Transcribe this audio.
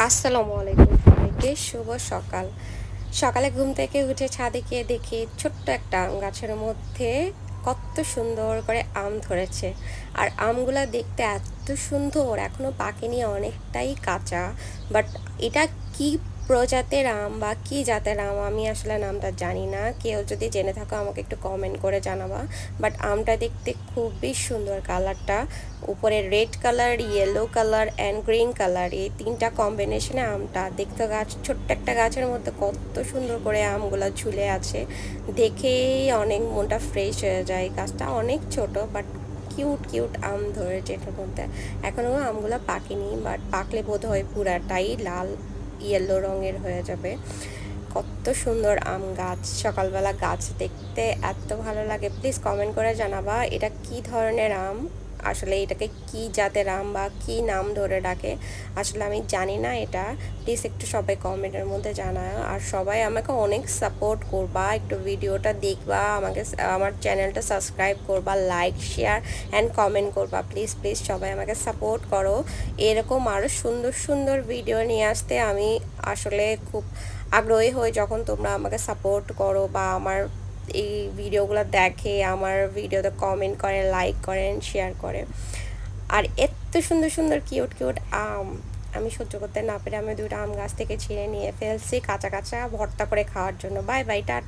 আসসালামু আলাইকুম সবাইকে, শুভ সকাল। সকালে ঘুম থেকে উঠে ছাদে গিয়ে দেখি ছোট্ট একটা আম গাছের মধ্যে কত সুন্দর করে আম ধরেছে। আর আমগুলা দেখতে এত সুন্দর, এখনো পাকেনি, অনেকটাই কাঁচা। বাট এটা কি প্রজাতির আম বা কি জাতের আম আমি আসলে নামটা জানি না। কেউ যদি জেনে থাকো আমাকে একটু কমেন্ট করে জানাবা। বাট আমটা দেখতে খুবই সুন্দর, কালারটা উপরে red colour, yellow colour and green colour, এই তিনটা কম্বিনেশনে আমটা দেখতে। গাছ ছোট্ট একটা গাছের মধ্যে কত সুন্দর করে আমগুলো ঝুলে আছে, দেখেই অনেক মনটা ফ্রেশ হয়ে যায়। গাছটা অনেক ছোট বাট কিউট কিউট আম ধরেছে এটার মধ্যে। এখনও আমগুলো পাকেনি, বাট পাকলে বোধ হয় পুরাটাই লাল ইয়েলো রঙের হয়ে যাবে। কত সুন্দর আম গাছ, সকালবেলা গাছ দেখতে এত ভালো লাগে। প্লিজ কমেন্ট করে জানাবা এটা কি ধরনের আম, আসলে এটাকে কি জাতের আম বা কি নাম ধরে ডাকে আসলে আমি জানি না এটা। প্লিজ একটু সবাই কমেন্টের মধ্যে জানাও। আর সবাই আমাকে অনেক সাপোর্ট করবা, একটু ভিডিওটা দেখবা, আমাকে আমার চ্যানেলটা সাবস্ক্রাইব করবা, লাইক শেয়ার অ্যান্ড কমেন্ট করবা। প্লিজ প্লিজ সবাই আমাকে সাপোর্ট করো। এরকম আরও সুন্দর সুন্দর ভিডিও নিয়ে আসতে আমি আসলে খুব আগ্রহী হই যখন তোমরা আমাকে সাপোর্ট করো বা আমার এই ভিডিওগুলো দেখে, আমার ভিডিওতে কমেন্ট করে, লাইক করেন, শেয়ার করে। আর এত সুন্দর সুন্দর কিউট কিউট আম আমি সহ্য করতে না পেরে আমি দুটো আম গাছ থেকে ছিঁড়ে নিয়ে ফেলছি কাঁচা কাঁচা ভর্তা করে খাওয়ার জন্য। Bye bye, tata.